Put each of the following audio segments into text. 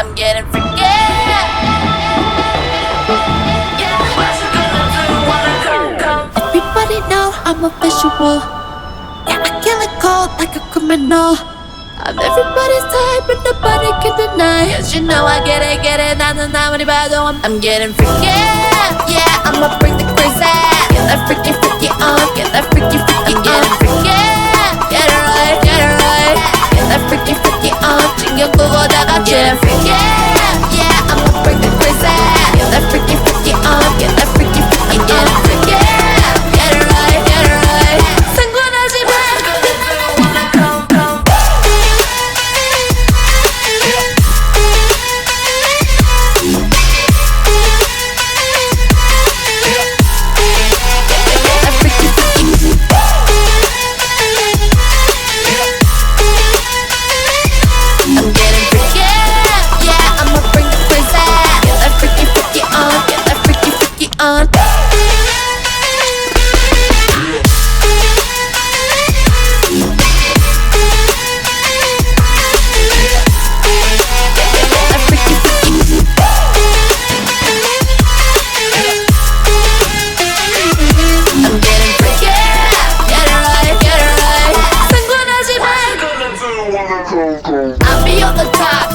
I'm getting freaky. Everybody know I'm a visual. Yeah, I kill it cold like a criminal. I'm everybody's type and nobody can deny. Yes, you know I get it, 나는 아무리 봐도 I'm getting freaky. Yeah, I'ma bring the crazy. Get that freaky, freaky on. Get that freaky, freaky on. I'm getting freaky. Get it right, get it right. Get that freaky, freaky on. 신경 끄고 다 같이 getting freaky. Yeah, I'ma bring the crazy. Get that freaky, freaky on. Get that freaky, freaky on. I'm getting freaky. Get it right, get it right. 상관하지 마. I'll be on the top,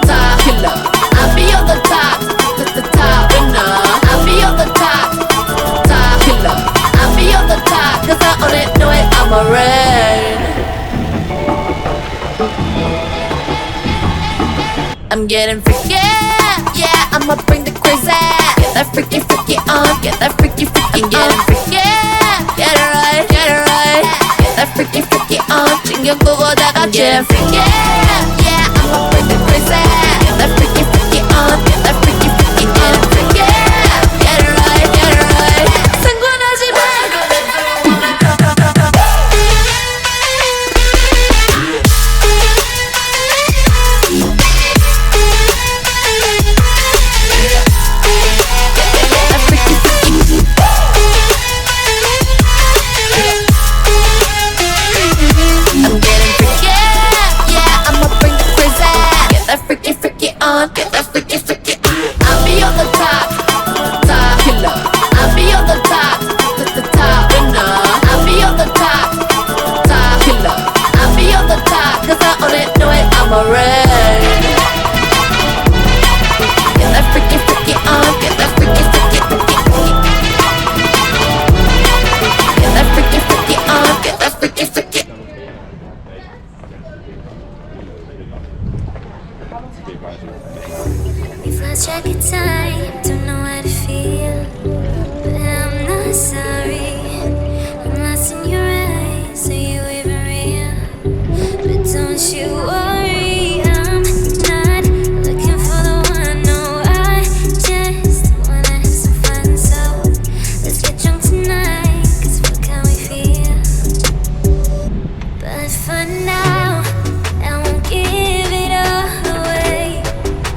top killer. I'll be on the top, the top winner. I'll be on the top, top killer. I'll be on the top, cause I own it, know it, I'm a rain. I'm getting freaky, yeah, I'ma bring the crazy. Get that freaky, freaky on, get that freaky, freaky on. I'm getting freaky, get it right, get it right. Get that freaky, freaky on, 신경 끄고 다 같이 I'm getting freaky, yeah, I'ma bring the crazy. Get that freaky, freaky on, get that freaky, freaky on. I'm freaky, get it right, get it right. 상관하지 마. Freaky, freaky on, get that freaky, freaky on. I'll be on the top, top killer. I'll be on the top, the top winner. I'll be on the top, top killer. I'll be on the top, cause I own it, know it, I'm a rain. Get that freaky, freaky on, get that freaky, freaky, freaky. Get that freaky, freaky on, get that freaky, freaky. We've lost track of time, don't know how to feel, but I'm not sorry. I'm lost in your eyes, are you even real? But don't you worry, I'm not looking for the one. No, I just wanna have some fun, so let's get drunk tonight, cause fuck how we feel. But for now, I won't give it all away,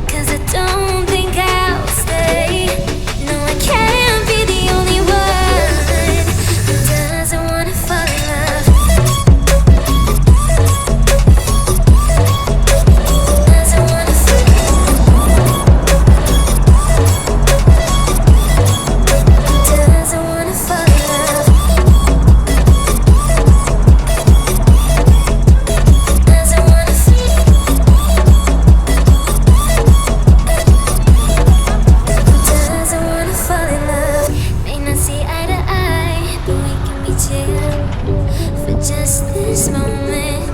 cause I don't think I'll stay. No, I can't be the only one who doesn't wanna fall in love. Doesn't wanna fall in love. Doesn't wanna fall in love. Doesn't wanna fall. Doesn't wanna fall in love. May not see eye to eye, but we can be chill for just this moment.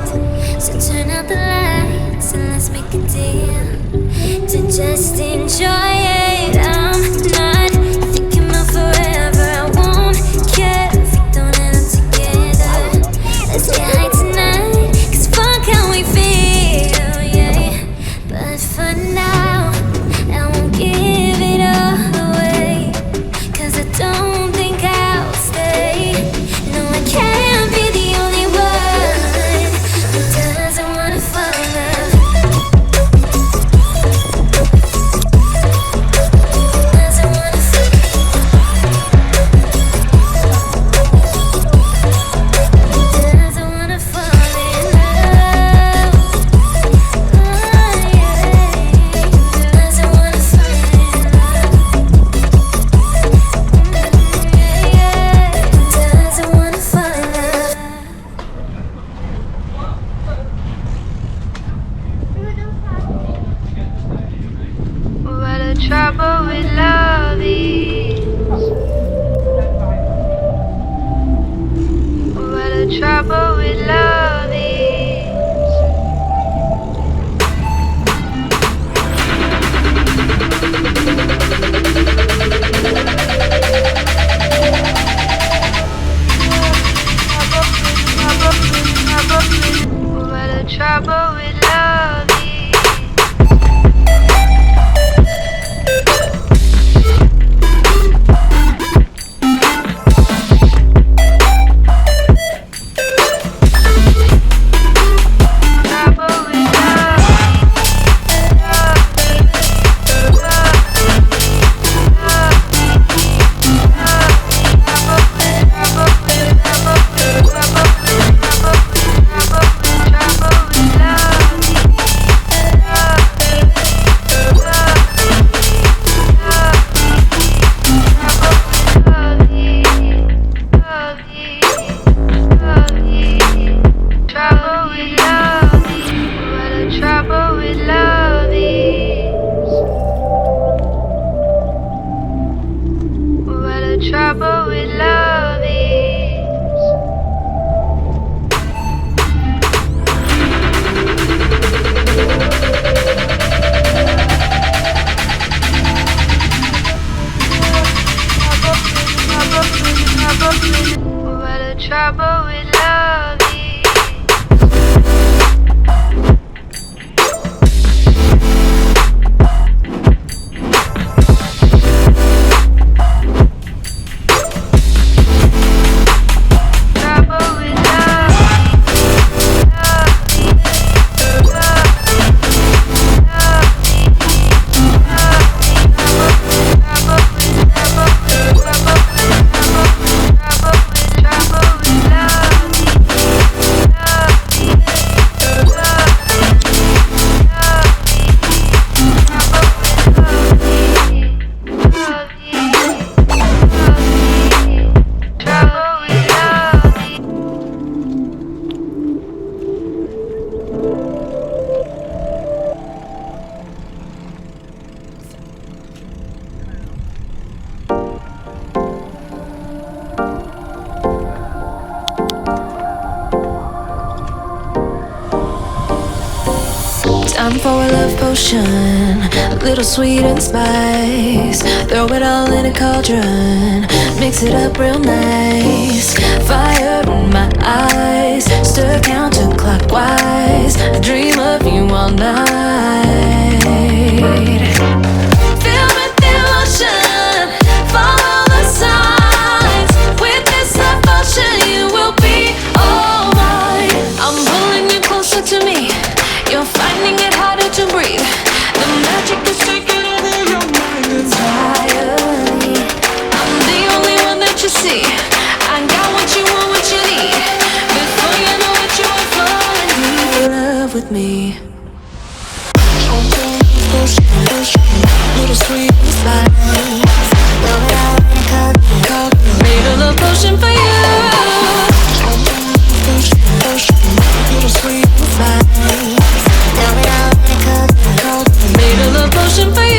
So turn out the lights and let's make a deal to just enjoy it. I'm not thinking about forever. I won't care if we don't end up together. Let's get high tonight, cause fuck how we feel, yeah. But for now, I won't give it all away, cause I don't think I'll stay. No, I can't be the only one who doesn't wanna fall in love. Time for a love potion, a little sweet and spice. Throw it all in a cauldron, mix it up real nice. Fire in my eyes, stir counterclockwise. I dream of you all night. Feel with emotion, follow the signs. With this love potion, you will be all mine. I'm pulling you closer to me. You're finding it harder to breathe. The magic is taking over your mind entirely. I'm the only one that you see. I got what you want, what you need. Before you know it, you are falling deep in love with me. Little sweet spice. Made a love potion for you. Little sweet spice. Made a love potion for you.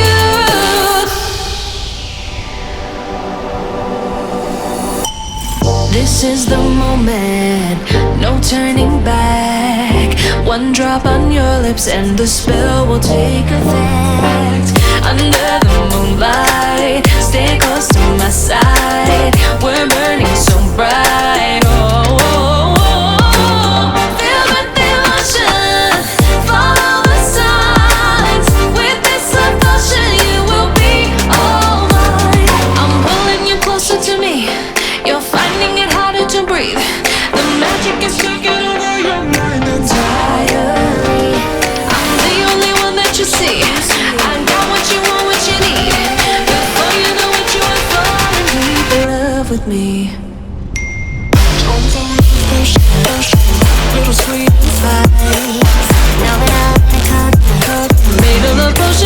This is the moment, no turning back. One drop on your lips and the spell will take effect. Under the moonlight, stay close to my side. We're burning so bright. Oh, oh, oh, oh. Feel the emotion, follow the signs. With this love potion, you will be all mine. I'm pulling you closer to me. You're finding it harder to breathe. The magic is taking over your mind entirely. I'm the only one that you see. I got what you want, what you need. Before you know it, you are falling deep in love with me. Little sweet spice. Made a love potion